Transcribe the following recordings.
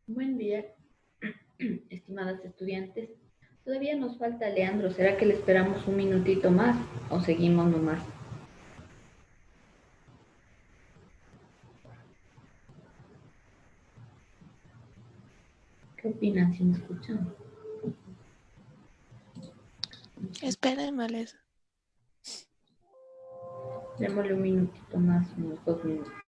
Buen día, estimadas estudiantes. Todavía nos falta Leandro. ¿Será que le esperamos un minutito más o seguimos nomás? ¿Qué opinan si me escuchan? Espérenmales. Démosle un minutito más, unos 2 minutos.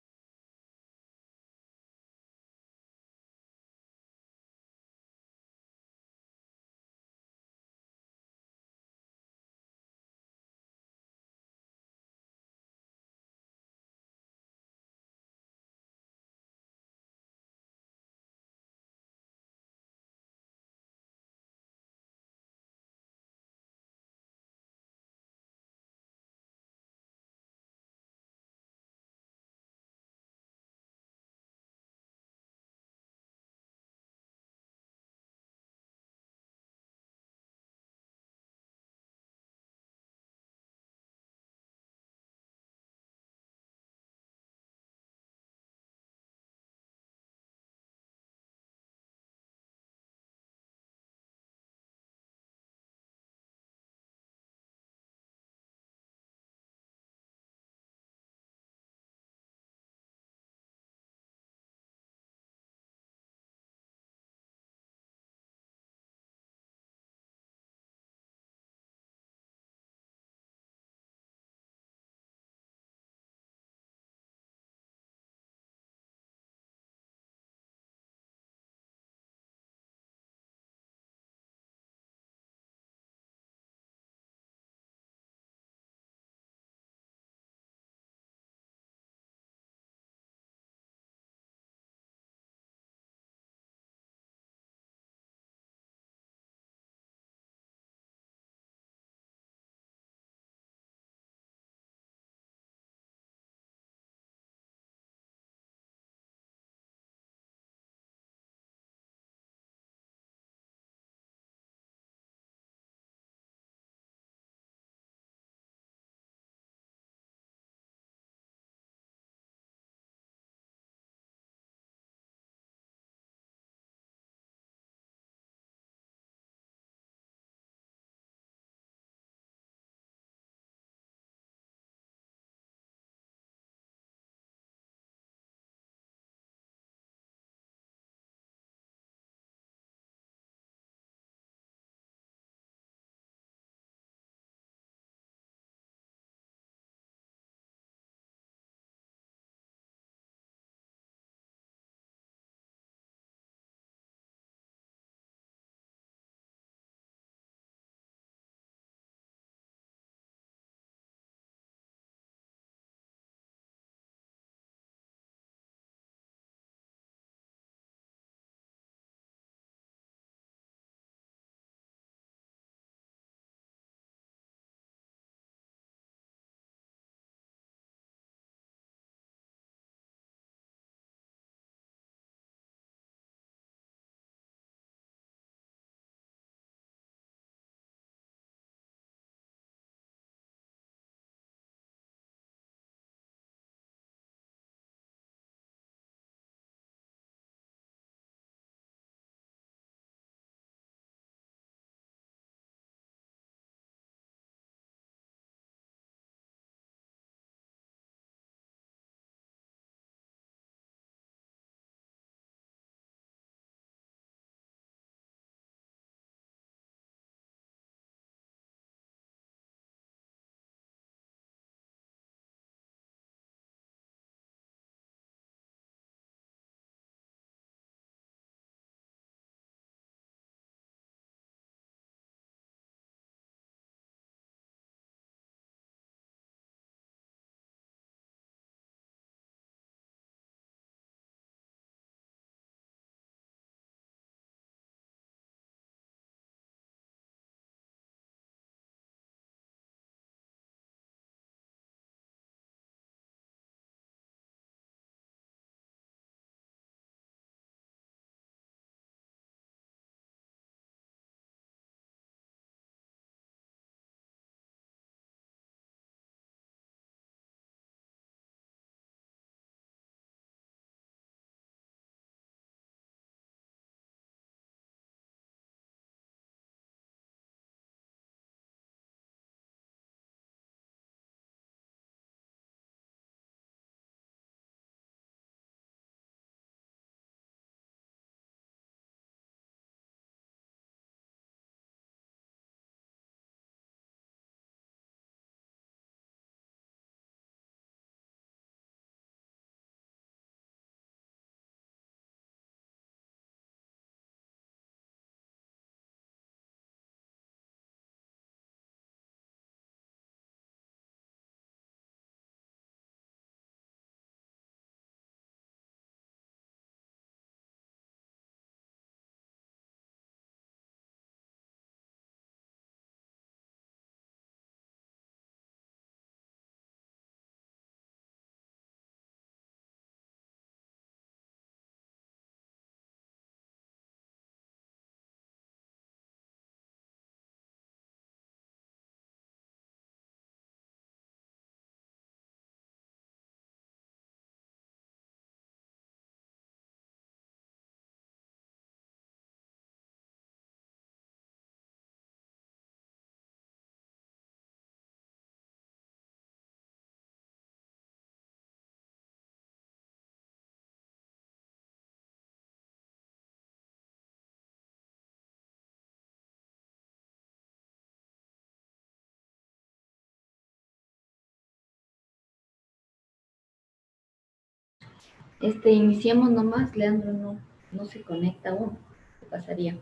Iniciemos nomás, Leandro no se conecta aún. ¿Qué pasaría?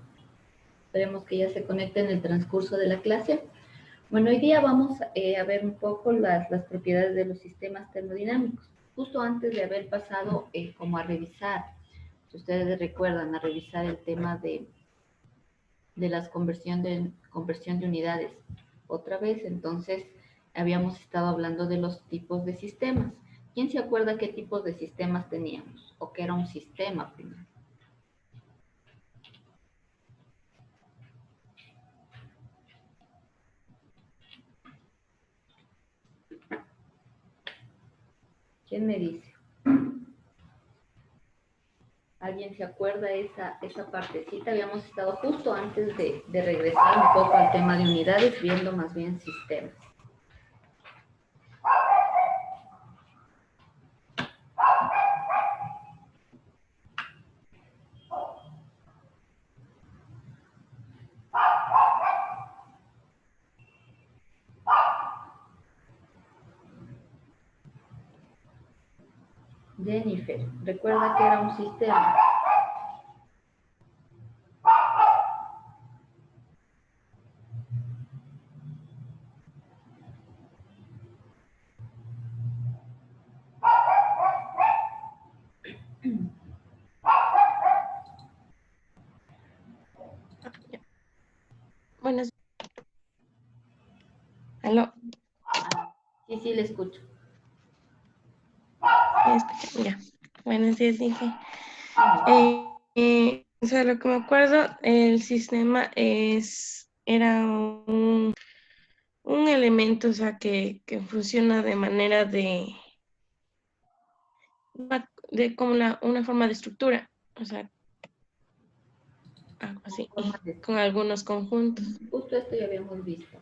Esperemos que ya se conecte en el transcurso de la clase. Bueno, hoy día vamos a ver un poco las propiedades de los sistemas termodinámicos. Justo antes de haber pasado como a revisar, si ustedes recuerdan, a revisar el tema de la conversión de unidades. Otra vez, entonces, habíamos estado hablando de los tipos de sistemas. ¿Quién se acuerda qué tipos de sistemas teníamos? ¿O qué era un sistema primero? ¿Quién me dice? ¿Alguien se acuerda esa partecita? Habíamos estado justo antes de regresar un poco al tema de unidades, viendo más bien sistemas. Jennifer, ¿recuerda que era un sistema? Buenas. ¿Aló? Sí, le escucho. Ya. Buenos días, dije. O sea, lo que me acuerdo, el sistema era un elemento, o sea, que funciona de manera de como una forma de estructura, o sea, algo así, con algunos conjuntos. Justo esto ya habíamos visto.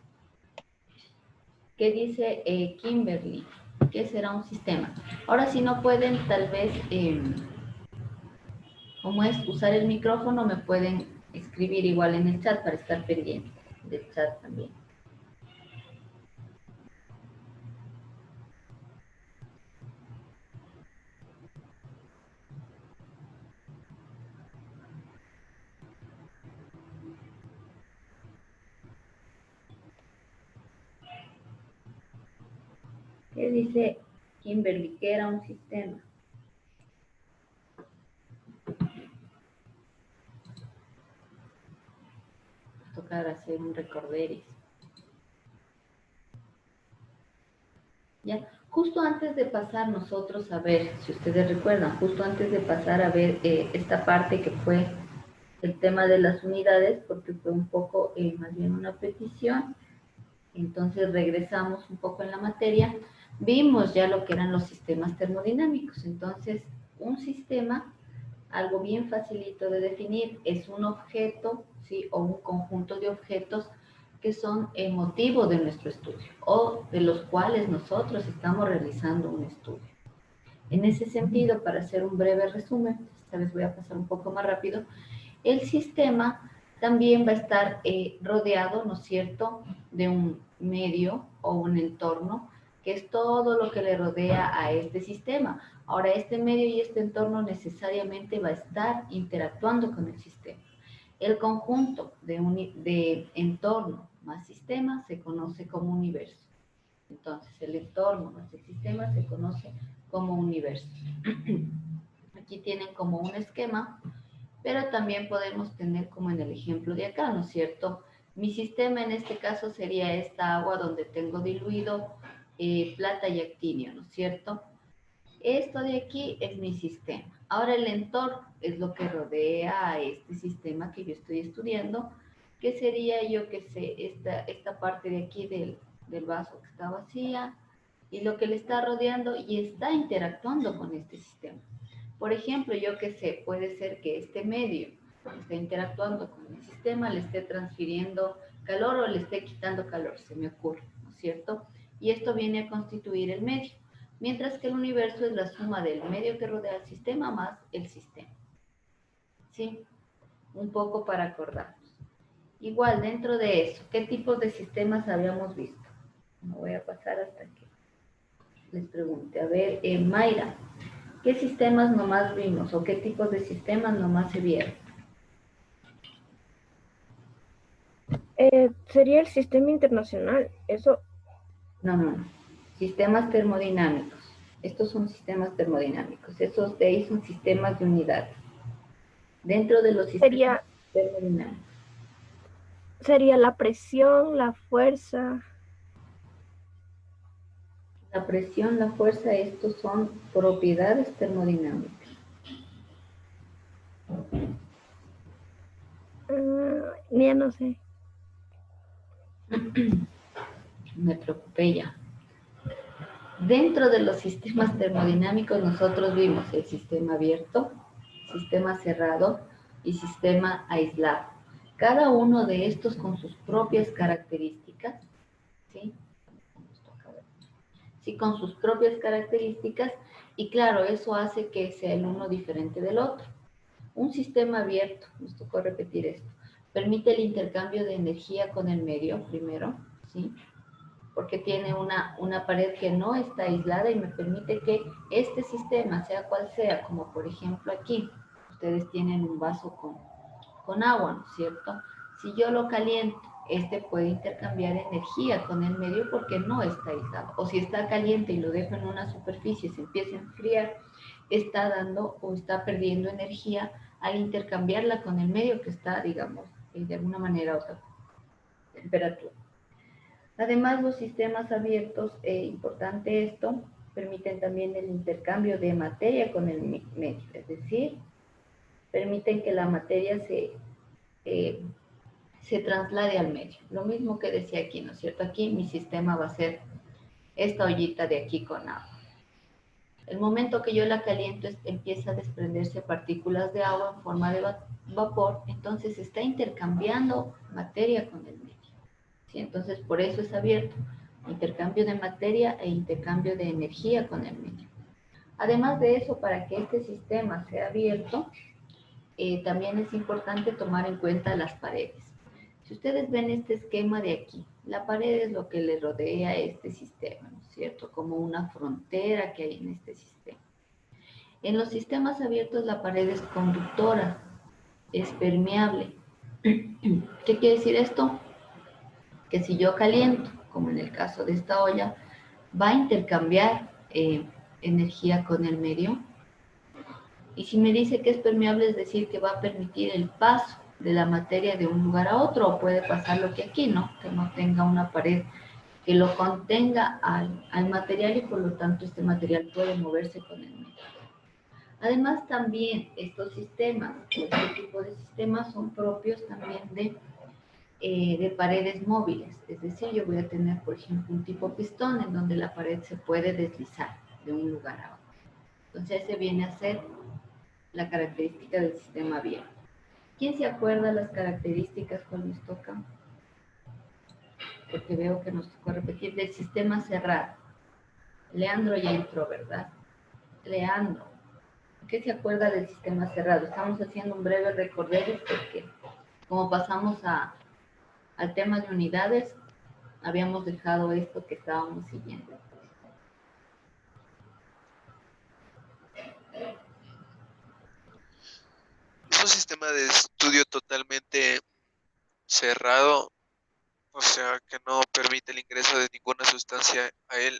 ¿Qué dice Kimberly? ¿Qué será un sistema? Ahora, si no pueden, tal vez, como es usar el micrófono, me pueden escribir igual en el chat para estar pendiente del chat también. ¿Qué dice Kimberly? ¿Qué era un sistema? Tocar hacer un recorderis. Ya, justo antes de pasar nosotros a ver, si ustedes recuerdan, justo antes de pasar a ver esta parte que fue el tema de las unidades, porque fue un poco más bien una petición, entonces regresamos un poco en la materia, vimos ya lo que eran los sistemas termodinámicos. Entonces, un sistema, algo bien facilito de definir, es un objeto, ¿sí? O un conjunto de objetos que son el motivo de nuestro estudio o de los cuales nosotros estamos realizando un estudio. En ese sentido, para hacer un breve resumen, esta vez voy a pasar un poco más rápido, el sistema también va a estar rodeado, ¿no es cierto?, de un medio o un entorno, que es todo lo que le rodea a este sistema. Ahora, este medio y este entorno necesariamente va a estar interactuando con el sistema. El conjunto de entorno más sistema se conoce como universo. Entonces, el entorno más el sistema se conoce como universo. Aquí tienen como un esquema, pero también podemos tener como en el ejemplo de acá, ¿no es cierto? Mi sistema en este caso sería esta agua donde tengo diluido plata y actinio, ¿no es cierto? Esto de aquí es mi sistema. Ahora el entorno es lo que rodea a este sistema que yo estoy estudiando, que sería, yo que sé, esta parte de aquí del vaso que está vacía y lo que le está rodeando y está interactuando con este sistema. Por ejemplo, yo que sé, puede ser que este medio esté interactuando con el sistema, le esté transfiriendo calor o le esté quitando calor, se me ocurre, ¿no es cierto? Y esto viene a constituir el medio, mientras que el universo es la suma del medio que rodea al sistema más el sistema. ¿Sí? Un poco para acordarnos. Igual, dentro de eso, ¿qué tipos de sistemas habíamos visto? Me voy a pasar hasta que les pregunte. A ver, Mayra, ¿Qué sistemas nomás vimos o qué tipos de sistemas nomás se vieron? Sería el sistema internacional, eso. No, no, no. Sistemas termodinámicos. Estos son sistemas termodinámicos. Esos de ahí son sistemas de unidades. Dentro de los sistemas Sería, termodinámicos. sería la presión, la fuerza. La presión, la fuerza, estos son propiedades termodinámicas. Ya no sé. Me preocupé ya. Dentro de los sistemas termodinámicos nosotros vimos el sistema abierto, sistema cerrado y sistema aislado. Cada uno de estos con sus propias características, ¿sí? Sí, con sus propias características y claro, eso hace que sea el uno diferente del otro. Un sistema abierto, nos tocó repetir esto, permite el intercambio de energía con el medio primero, ¿sí? Porque tiene una pared que no está aislada y me permite que este sistema, sea cual sea, como por ejemplo aquí, ustedes tienen un vaso con agua, ¿no es cierto? Si yo lo caliento, este puede intercambiar energía con el medio porque no está aislado. O si está caliente y lo dejo en una superficie, se empieza a enfriar, está dando o está perdiendo energía al intercambiarla con el medio que está, digamos, de alguna manera a otra temperatura. Además, los sistemas abiertos, importante esto, permiten también el intercambio de materia con el medio, es decir, permiten que la materia se traslade al medio. Lo mismo que decía aquí, ¿no es cierto? Aquí mi sistema va a ser esta ollita de aquí con agua. El momento que yo la caliento empieza a desprenderse partículas de agua en forma de vapor, entonces está intercambiando materia con el medio. ¿Sí? Entonces, por eso es abierto. Intercambio de materia e intercambio de energía con el medio. Además de eso, para que este sistema sea abierto, también es importante tomar en cuenta las paredes. Si ustedes ven este esquema de aquí, la pared es lo que le rodea a este sistema, ¿no es cierto? Como una frontera que hay en este sistema. En los sistemas abiertos la pared es conductora, es permeable. ¿Qué quiere decir esto? Que si yo caliento, como en el caso de esta olla, va a intercambiar energía con el medio. Y si me dice que es permeable, es decir, que va a permitir el paso de la materia de un lugar a otro, o puede pasar lo que aquí, ¿no? Que no tenga una pared que lo contenga al material y por lo tanto este material puede moverse con el medio. Además, también estos sistemas, este tipo de sistemas son propios también de paredes móviles. Es decir, yo voy a tener, por ejemplo, un tipo pistón en donde la pared se puede deslizar de un lugar a otro. Entonces, ese viene a ser la característica del sistema abierto. ¿Quién se acuerda las características cuando nos toca? Porque veo que nos tocó repetir del sistema cerrado. Leandro ya entró, ¿verdad? Leandro, ¿qué se acuerda del sistema cerrado? Estamos haciendo un breve recorrido porque como pasamos al tema de unidades, habíamos dejado esto que estábamos siguiendo. Es un sistema de estudio totalmente cerrado, o sea, que no permite el ingreso de ninguna sustancia a él.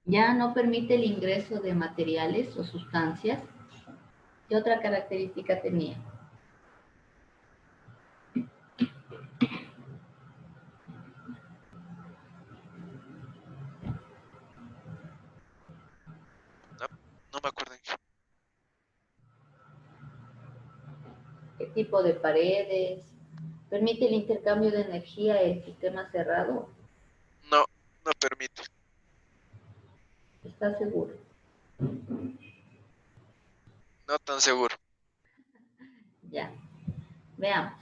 Ya no permite el ingreso de materiales o sustancias. ¿Qué otra característica tenía? No, no me acuerdo. ¿Qué tipo de paredes? ¿Permite el intercambio de energía el sistema cerrado? No, no permite. ¿Está seguro? No tan seguro. Ya, veamos.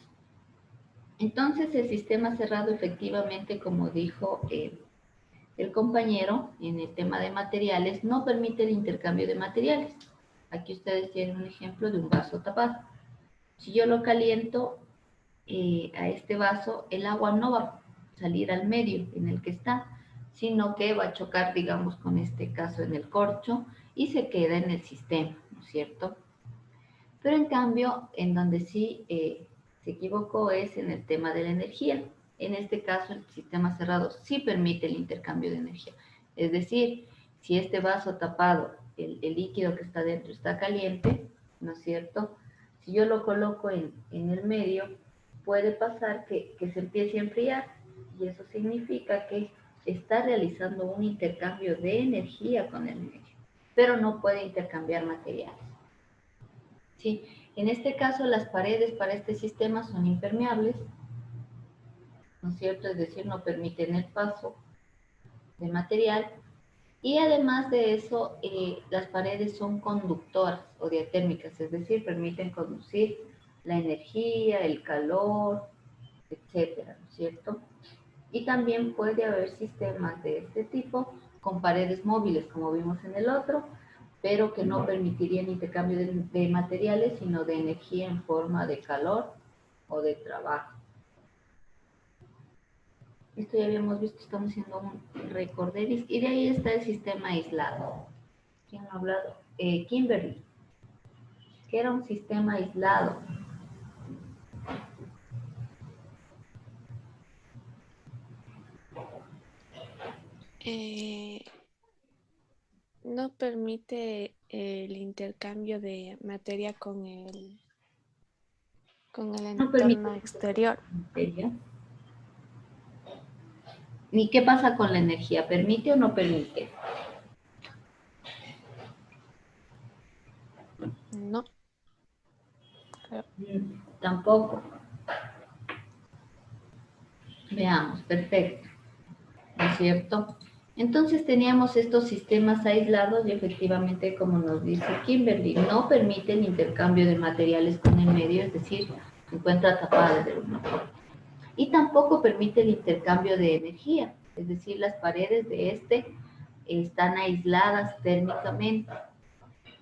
Entonces el sistema cerrado efectivamente, como dijo el compañero en el tema de materiales, no permite el intercambio de materiales. Aquí ustedes tienen un ejemplo de un vaso tapado. Si yo lo caliento a este vaso, el agua no va a salir al medio en el que está, sino que va a chocar, digamos, con este caso en el corcho y se queda en el sistema, ¿no es cierto? Pero en cambio, en donde sí se equivocó es en el tema de la energía. En este caso, el sistema cerrado sí permite el intercambio de energía. Es decir, si este vaso tapado, el líquido que está dentro está caliente, ¿no es cierto? Si yo lo coloco en el medio, puede pasar que se empiece a enfriar y eso significa que está realizando un intercambio de energía con el medio, pero no puede intercambiar materiales. ¿Sí? En este caso, las paredes para este sistema son impermeables, ¿no es cierto? Es decir, no permiten el paso de material. Y además de eso, las paredes son conductoras o diatérmicas, es decir, permiten conducir la energía, el calor, etcétera, ¿no es cierto? Y también puede haber sistemas de este tipo con paredes móviles, como vimos en el otro, pero que no permitirían intercambio de materiales, sino de energía en forma de calor o de trabajo. Esto ya habíamos visto, estamos haciendo un recorderis, y de ahí está el sistema aislado. ¿Quién ha hablado? Kimberly, que era un sistema aislado. No permite el intercambio de materia con el No permite entorno exterior. materia. ¿Ni qué pasa con la energía? ¿Permite o no permite? No. Tampoco. Veamos, perfecto. ¿No es cierto? Entonces teníamos estos sistemas aislados y efectivamente, como nos dice Kimberly, no permiten intercambio de materiales con el medio, es decir, se encuentra tapada de una forma. Y tampoco permite el intercambio de energía, es decir, las paredes de este están aisladas térmicamente.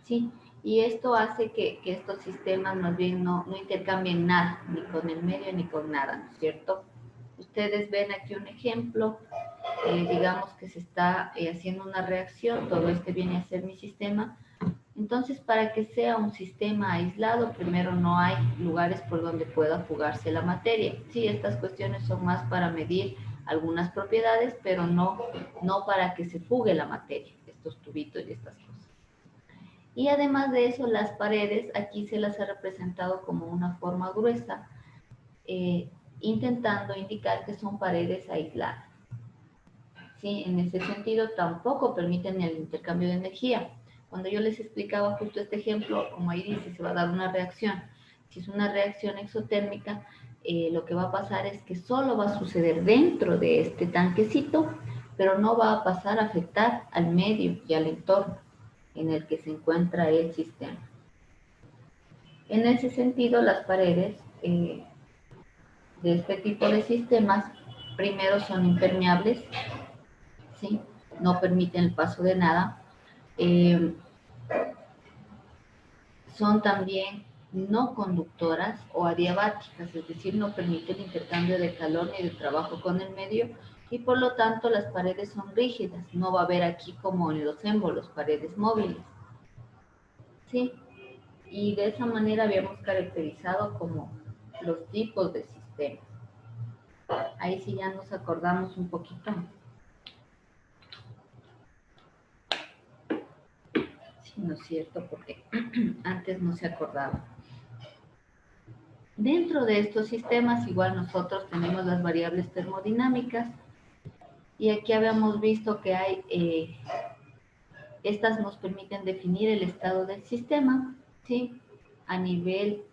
¿Sí? Y esto hace que estos sistemas más bien no intercambien nada, ni con el medio ni con nada, ¿no es cierto? Ustedes ven aquí un ejemplo, digamos que se está haciendo una reacción, todo este viene a ser mi sistema. Entonces, para que sea un sistema aislado, primero no hay lugares por donde pueda fugarse la materia. Sí, estas cuestiones son más para medir algunas propiedades, pero no para que se fugue la materia, estos tubitos y estas cosas. Y además de eso, las paredes, aquí se las ha representado como una forma gruesa, intentando indicar que son paredes aisladas. ¿Sí? En ese sentido, tampoco permiten el intercambio de energía. Cuando yo les explicaba justo este ejemplo, como ahí dice, se va a dar una reacción. Si es una reacción exotérmica, lo que va a pasar es que solo va a suceder dentro de este tanquecito, pero no va a pasar a afectar al medio y al entorno en el que se encuentra el sistema. En ese sentido, las paredes de este tipo de sistemas, primero son impermeables, ¿sí? No permiten el paso de nada. Son también no conductoras o adiabáticas, es decir, no permiten el intercambio de calor ni de trabajo con el medio, y por lo tanto las paredes son rígidas. No va a haber aquí como en los émbolos, paredes móviles. ¿Sí? Y de esa manera habíamos caracterizado como los tipos de sistemas. Ahí sí ya nos acordamos un poquito. Sí, no es cierto, porque antes no se acordaba. Dentro de estos sistemas, igual nosotros tenemos las variables termodinámicas, y aquí habíamos visto que hay, estas nos permiten definir el estado del sistema, ¿sí? A nivel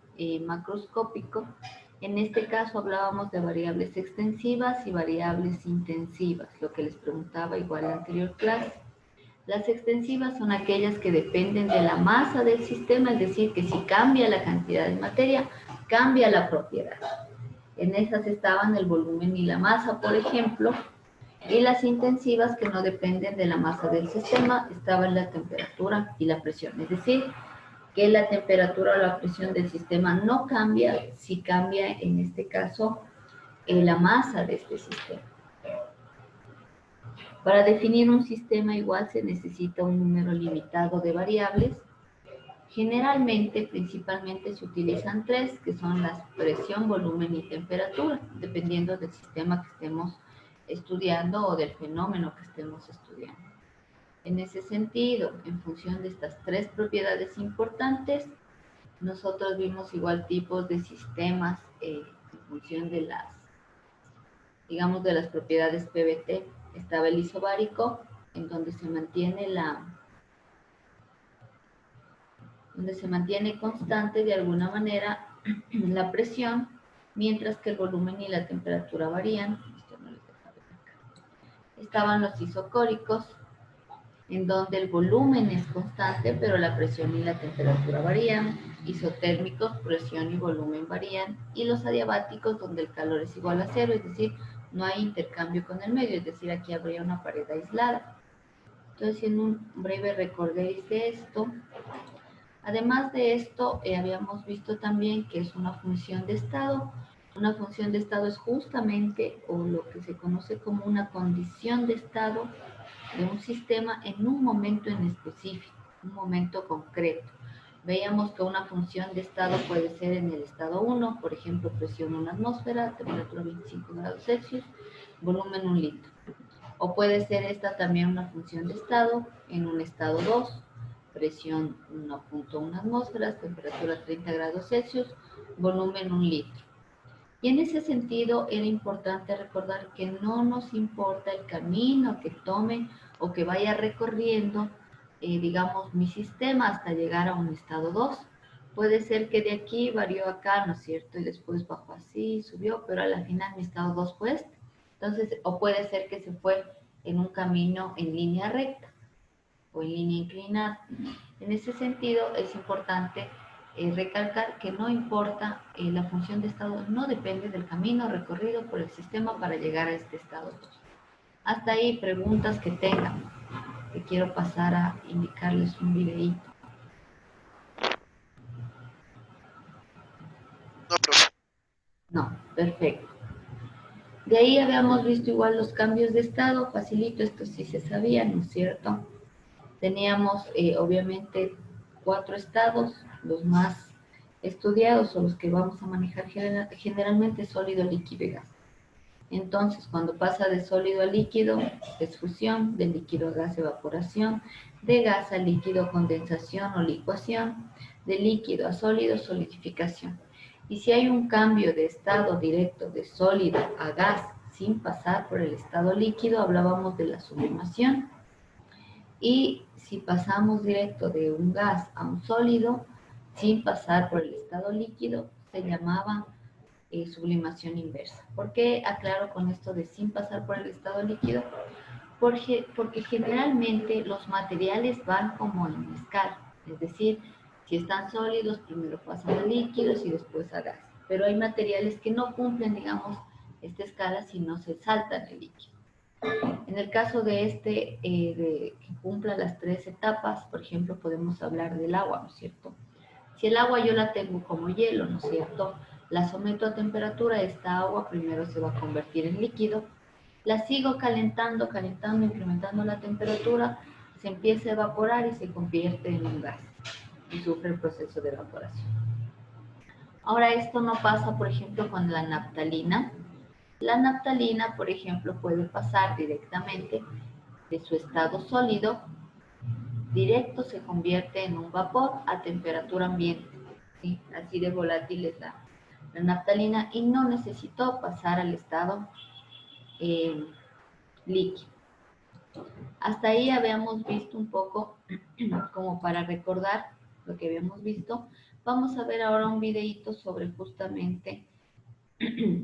macroscópico. En este caso hablábamos de variables extensivas y variables intensivas, lo que les preguntaba igual en la anterior clase. Las extensivas son aquellas que dependen de la masa del sistema, es decir, que si cambia la cantidad de materia, cambia la propiedad. En esas estaban el volumen y la masa, por ejemplo, y las intensivas, que no dependen de la masa del sistema, estaban la temperatura y la presión, es decir, que la temperatura o la presión del sistema no cambia si cambia, en este caso, la masa de este sistema. Para definir un sistema igual se necesita un número limitado de variables. Generalmente, principalmente se utilizan tres, que son las presión, volumen y temperatura, dependiendo del sistema que estemos estudiando o del fenómeno que estemos estudiando. En ese sentido, en función de estas tres propiedades importantes, nosotros vimos igual tipos de sistemas en función de las, digamos, de las propiedades PVT. Estaba el isobárico, en donde se mantiene constante de alguna manera la presión, mientras que el volumen y la temperatura varían. Esto no les deja ver acá. Estaban los isocóricos, en donde el volumen es constante, pero la presión y la temperatura varían. Isotérmicos, presión y volumen varían. Y los adiabáticos, donde el calor es igual a cero, es decir, no hay intercambio con el medio, es decir, aquí habría una pared aislada. Entonces, en un breve recordéis de esto. Además de esto, habíamos visto también que es una función de estado. Una función de estado es justamente, o lo que se conoce como una condición de estado de un sistema en un momento en específico, un momento concreto. Veíamos que una función de estado puede ser en el estado 1, por ejemplo, presión 1 atmósfera, temperatura 25 grados Celsius, volumen 1 litro. O puede ser esta también una función de estado en un estado 2, presión 1.1 atmósferas, temperatura 30 grados Celsius, volumen 1 litro. Y en ese sentido era importante recordar que no nos importa el camino que tome o que vaya recorriendo, digamos, mi sistema hasta llegar a un estado 2. Puede ser que de aquí varió acá, ¿no es cierto? Y después bajó así, subió, pero a la final mi estado 2 fue este. Entonces, o puede ser que se fue en un camino en línea recta o en línea inclinada. En ese sentido, es importante recalcar que no importa, la función de estado no depende del camino recorrido por el sistema para llegar a este estado 2. Hasta ahí, preguntas que tengan, que quiero pasar a indicarles un videíto. No, profe. No, perfecto. De ahí habíamos visto igual los cambios de estado, facilito, esto sí se sabía, ¿no es cierto? Teníamos obviamente 4 estados, los más estudiados o los que vamos a manejar generalmente sólido, líquido y gas. Entonces, cuando pasa de sólido a líquido, es fusión, de líquido a gas, evaporación, de gas a líquido, condensación o licuación, de líquido a sólido, solidificación. Y si hay un cambio de estado directo de sólido a gas sin pasar por el estado líquido, hablábamos de la sublimación. Y si pasamos directo de un gas a un sólido, sin pasar por el estado líquido, se llamaba sublimación inversa. ¿Por qué aclaro con esto de sin pasar por el estado líquido? Porque generalmente los materiales van como en escala, es decir, si están sólidos, primero pasan a líquidos y después a gas. Pero hay materiales que no cumplen, digamos, esta escala, sino se saltan el líquido. En el caso de de que cumpla las 3 etapas, por ejemplo, podemos hablar del agua, ¿no es cierto? Si el agua yo la tengo como hielo, ¿no es cierto? La someto a temperatura, esta agua primero se va a convertir en líquido, la sigo calentando, incrementando la temperatura, se empieza a evaporar y se convierte en un gas y sufre el proceso de evaporación. Ahora esto no pasa, por ejemplo, con la naftalina. La naftalina, por ejemplo, puede pasar directamente de su estado sólido, directo se convierte en un vapor a temperatura ambiente. ¿Sí? Así de volátil es la naftalina y no necesitó pasar al estado líquido. Hasta ahí habíamos visto un poco, como para recordar lo que habíamos visto. Vamos a ver ahora un videíto sobre justamente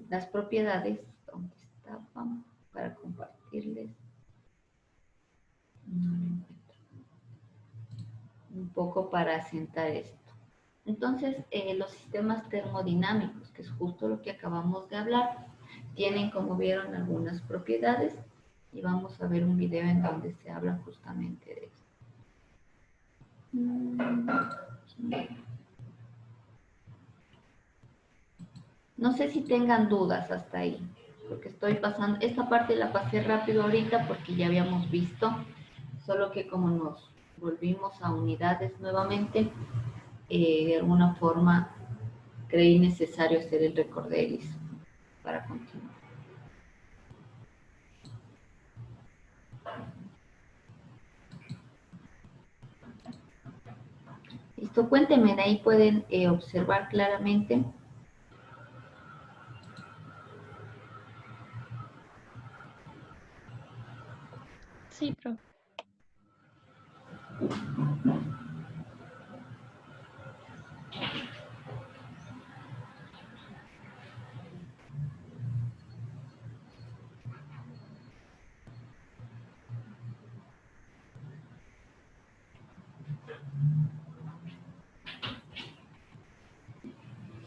las propiedades. ¿Dónde estaban? Para compartirles. No lo encuentro. Un poco para asentar esto. Entonces, los sistemas termodinámicos, que es justo lo que acabamos de hablar, tienen, como vieron, algunas propiedades y vamos a ver un video en donde se habla justamente de esto. No sé si tengan dudas hasta ahí, porque estoy pasando, esta parte la pasé rápido ahorita porque ya habíamos visto, solo que como nos volvimos a unidades nuevamente, de alguna forma creí necesario hacer el recorderis para continuar. Listo, cuéntenme, de ahí pueden observar claramente. Sí, profe.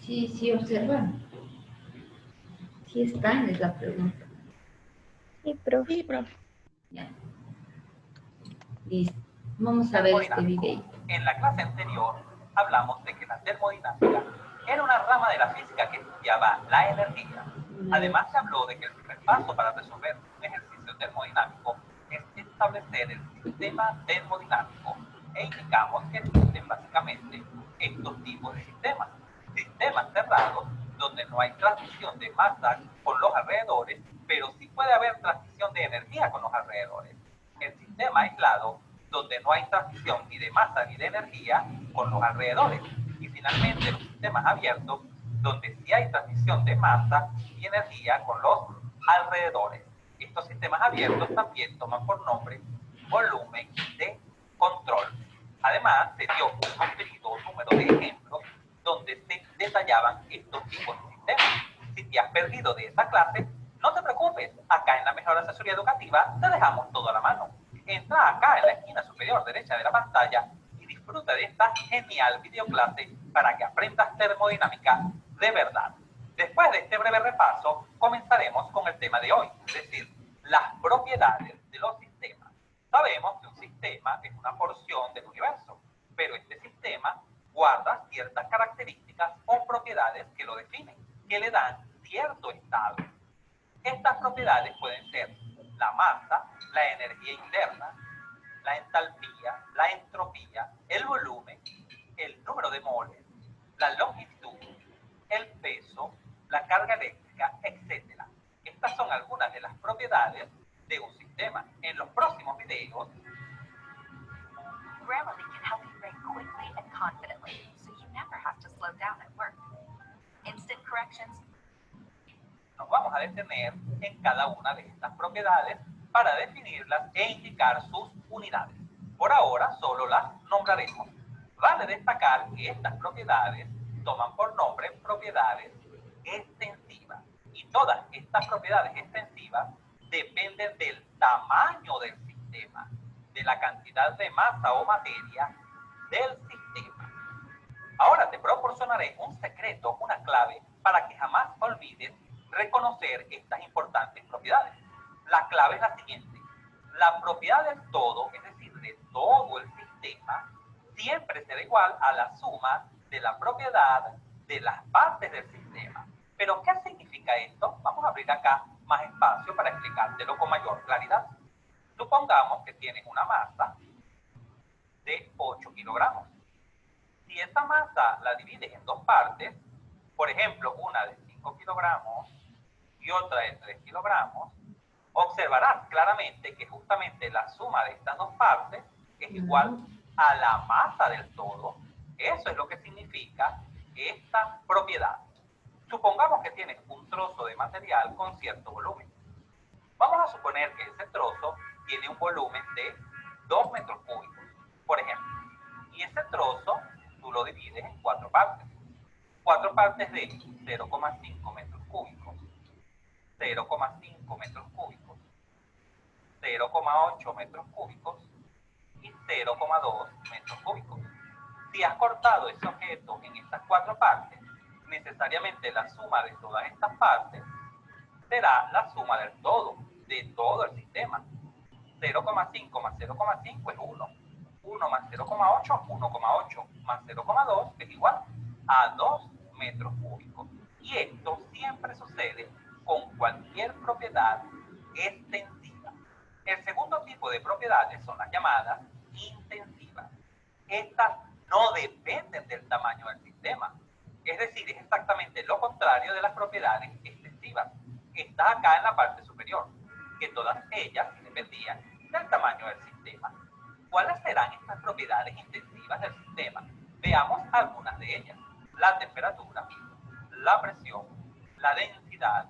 Sí, sí, observan. Sí están, es la pregunta. Sí, profe. Sí, profe. Ya. Listo. Vamos a ver este video. En la clase anterior hablamos de que la termodinámica era una rama de la física que estudiaba la energía. Además se habló de que el primer paso para resolver un ejercicio termodinámico es establecer el sistema termodinámico e indicamos que existen básicamente estos tipos de sistemas. Sistemas cerrados donde no hay transmisión de masa con los alrededores, pero sí puede haber transmisión de energía con los alrededores. El sistema aislado donde no hay transmisión ni de masa ni de energía con los alrededores. Y finalmente los sistemas abiertos, donde sí hay transmisión de masa y energía con los alrededores. Estos sistemas abiertos también toman por nombre volumen de control. Además, se dio un referido número de ejemplos donde se detallaban estos tipos de sistemas. Si te has perdido de esa clase, no te preocupes, acá en la Mejor Asesoría Educativa te dejamos todo a la mano. Entra acá en la esquina superior derecha de la pantalla y disfruta de esta genial videoclase para que aprendas termodinámica de verdad. Después de este breve repaso, comenzaremos con el tema de hoy, es decir, las propiedades de los sistemas. Sabemos que un sistema es una porción del universo, pero este sistema guarda ciertas características o propiedades que lo definen, que le dan cierto estado. Estas propiedades pueden ser la masa, la energía interna, la entalpía, la entropía, el volumen, el número de moles, la longitud, el peso, la carga eléctrica, etc. Estas son algunas de las propiedades de un sistema. En los próximos videos, Grammarly can help you write quickly and confidently, so you never have to slow down at work. Instant corrections. nos vamos a detener en cada una de estas propiedades para definirlas e indicar sus unidades. Por ahora solo las nombraremos. Vale destacar que estas propiedades toman por nombre propiedades extensivas. Y todas estas propiedades extensivas dependen del tamaño del sistema, de la cantidad de masa o materia del sistema. Ahora te proporcionaré un secreto, una clave, para que jamás olvides reconocer estas importantes propiedades. La clave es la siguiente: la propiedad del todo, es decir, de todo el sistema, siempre será igual a la suma de la propiedad de las partes del sistema. ¿Pero qué significa esto? Vamos a abrir acá más espacio para explicártelo con mayor claridad. Supongamos que tienes una masa de 8 kilogramos. Si esa masa la divides en dos partes, por ejemplo, una de 5 kilogramos y otra de 3 kilogramos, observarás claramente que justamente la suma de estas dos partes es igual a la masa del todo. Eso es lo que significa esta propiedad. Supongamos que tienes un trozo de material con cierto volumen. Vamos a suponer que ese trozo tiene un volumen de 2 metros cúbicos, por ejemplo. Y ese trozo tú lo divides en 4 partes. 4 partes de 0,5 metros cúbicos, 0,5 metros cúbicos, 0,8 metros cúbicos y 0,2 metros cúbicos. Si has cortado ese objeto en estas 4 partes, necesariamente la suma de todas estas partes será la suma del todo, de todo el sistema. 0,5 más 0,5 es 1. 1 más 0,8, 1,8 más 0,2 es igual a 2 metros cúbicos. Y esto siempre sucede con cualquier propiedad extensiva. El segundo tipo de propiedades son las llamadas intensivas. Estas no dependen del tamaño del sistema. Es decir, es exactamente lo contrario de las propiedades extensivas. Está acá en la parte superior, que todas ellas dependían del tamaño del sistema. ¿Cuáles serán estas propiedades intensivas del sistema? Veamos algunas de ellas. La temperatura, la presión, la densidad,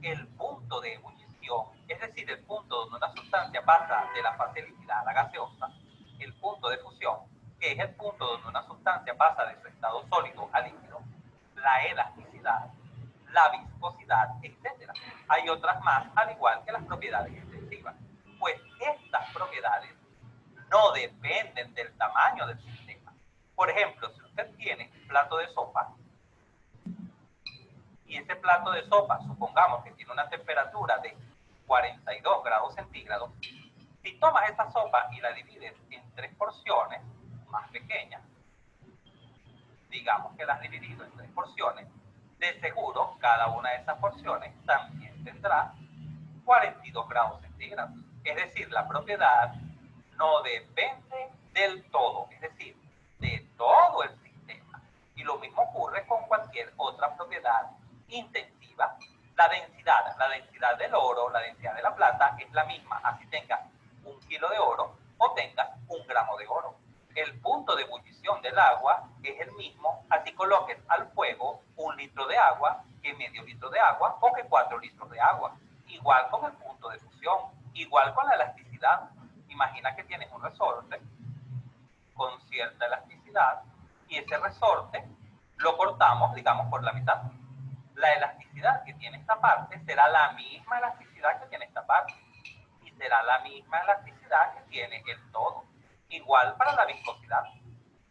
el punto de ebullición, es decir, el punto donde una sustancia pasa de la fase líquida a la gaseosa, el punto de fusión, que es el punto donde una sustancia pasa de su estado sólido a líquido, la elasticidad, la viscosidad, etc. Hay otras más, al igual que las propiedades extensivas. Pues estas propiedades no dependen del tamaño del sistema. Por ejemplo, si usted tiene un plato de sopa, y ese plato de sopa, supongamos que tiene una temperatura de 42 grados centígrados, si tomas esa sopa y la divides en 3 porciones más pequeñas, digamos que las has dividido en 3 porciones, de seguro cada una de esas porciones también tendrá 42 grados centígrados. Es decir, la propiedad no depende del todo, es decir, de todo el sistema. Y lo mismo ocurre con cualquier otra propiedad intensiva. La densidad del oro, la densidad de la plata es la misma, así tengas 1 kilo de oro o tengas 1 gramo de oro. El punto de ebullición del agua es el mismo, así coloques al fuego 1 litro de agua que medio litro de agua o que 4 litros de agua. Igual con el punto de fusión, igual con la elasticidad. Imagina que tienes un resorte con cierta elasticidad y ese resorte lo cortamos, digamos, por la mitad. La elasticidad que tiene esta parte será la misma elasticidad que tiene esta parte y será la misma elasticidad que tiene el todo. Igual para la viscosidad.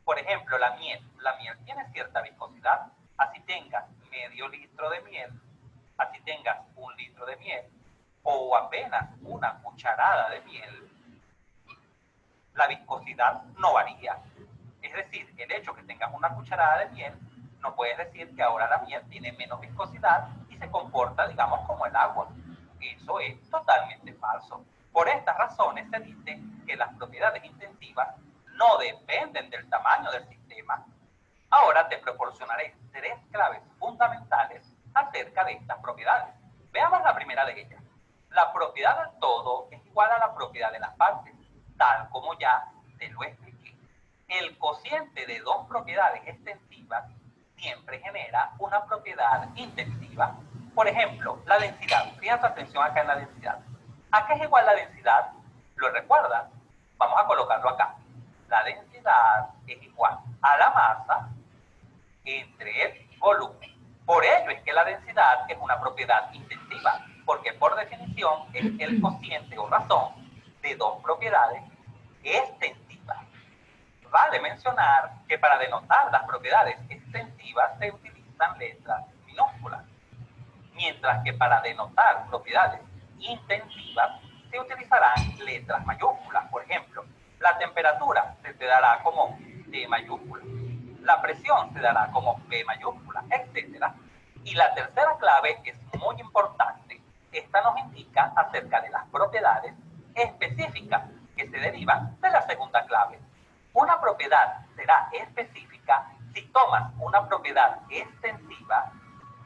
Por ejemplo, la miel tiene cierta viscosidad. Así tengas medio litro de miel, así tengas 1 litro de miel o apenas una cucharada de miel, la viscosidad no varía. Es decir, el hecho que tengas una cucharada de miel no puedes decir que ahora la miel tiene menos viscosidad y se comporta, digamos, como el agua. Eso es totalmente falso. Por estas razones se dice que las propiedades intensivas no dependen del tamaño del sistema. Ahora te proporcionaré 3 claves fundamentales acerca de estas propiedades. Veamos la primera de ellas. La propiedad del todo es igual a la propiedad de las partes, tal como ya te lo expliqué. El cociente de 2 propiedades extensivas siempre genera una propiedad intensiva. Por ejemplo, la densidad. Fíjate atención acá en la densidad. ¿A qué es igual la densidad? ¿Lo recuerdas? Vamos a colocarlo acá. La densidad es igual a la masa entre el volumen. Por ello es que la densidad es una propiedad intensiva, porque por definición es el cociente o razón de 2 propiedades extensivas. Vale mencionar que para denotar las propiedades extensivas se utilizan letras minúsculas, mientras que para denotar propiedades intensivas se utilizarán letras mayúsculas. Por ejemplo, la temperatura se te dará como T mayúscula, la presión se dará como P mayúscula, etc. Y la tercera clave es muy importante. Esta nos indica acerca de las propiedades específicas que se derivan de la segunda clave. Una propiedad será específica si tomas una propiedad extensiva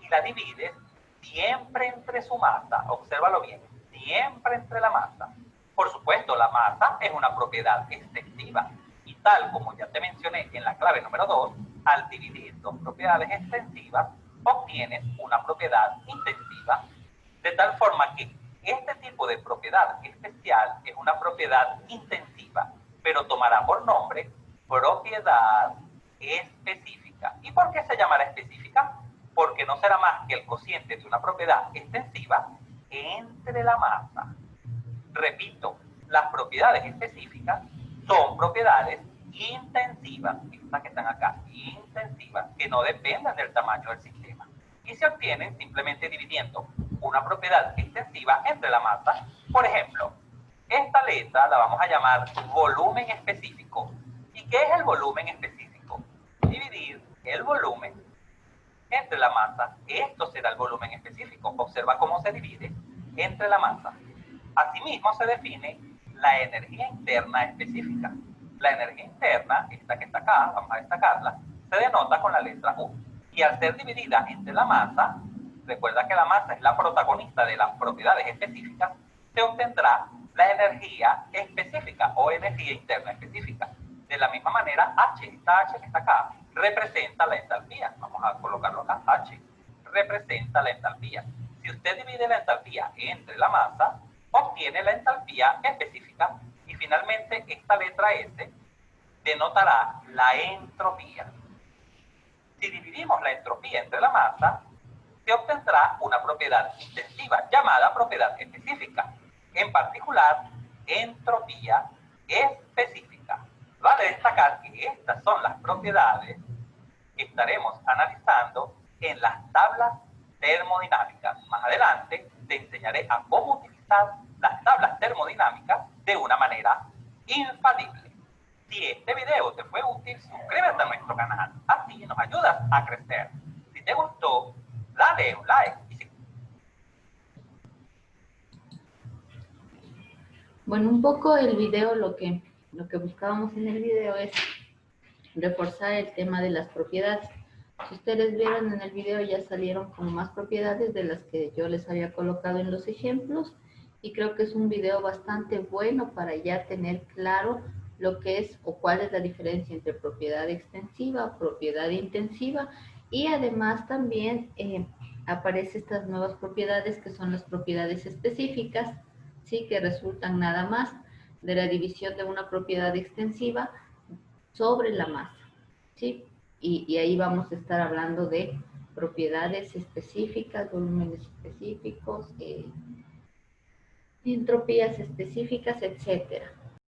y la divides siempre entre su masa. Obsérvalo bien, siempre entre la masa. Por supuesto, la masa es una propiedad extensiva y tal como ya te mencioné en la clave número 2, al dividir 2 propiedades extensivas obtienes una propiedad intensiva, de tal forma que este tipo de propiedad especial es una propiedad intensiva, pero tomará por nombre propiedad específica. ¿Y por qué se llamará específica? Porque no será más que el cociente de una propiedad extensiva entre la masa. Repito, las propiedades específicas son propiedades intensivas, estas que están acá, intensivas, que no dependen del tamaño del sistema. Y se obtienen simplemente dividiendo una propiedad extensiva entre la masa. Por ejemplo, esta letra la vamos a llamar volumen específico. ¿Y qué es el volumen específico? Dividir el volumen entre la masa. Esto será el volumen específico. Observa cómo se divide. entre la masa. Asimismo, se define la energía interna específica. La energía interna, esta que está acá, vamos a destacarla, se denota con la letra U. Y al ser dividida entre la masa, recuerda que la masa es la protagonista de las propiedades específicas, se obtendrá la energía específica o energía interna específica. De la misma manera, H, esta H que está acá, representa la entalpía. Vamos a colocarlo acá, H, representa la entalpía. Si usted divide la entalpía entre la masa, obtiene la entalpía específica y finalmente esta letra S denotará la entropía. Si dividimos la entropía entre la masa, se obtendrá una propiedad intensiva llamada propiedad específica, en particular entropía específica. Vale destacar que estas son las propiedades que estaremos analizando en las tablas termodinámicas. Más adelante te enseñaré a cómo utilizar las tablas termodinámicas de una manera infalible. Si este video te fue útil, suscríbete a nuestro canal, así nos ayudas a crecer. Si te gustó, dale un like. Bueno, un poco el video, lo que buscábamos en el video es reforzar el tema de las propiedades. Si ustedes vieron en el video, ya salieron como más propiedades de las que yo les había colocado en los ejemplos, y creo que es un video bastante bueno para ya tener claro lo que es o cuál es la diferencia entre propiedad extensiva, propiedad intensiva, y además también aparecen estas nuevas propiedades que son las propiedades específicas, ¿sí? Que resultan nada más de la división de una propiedad extensiva sobre la masa, ¿sí? Y ahí vamos a estar hablando de propiedades específicas, volúmenes específicos, entropías específicas, etcétera.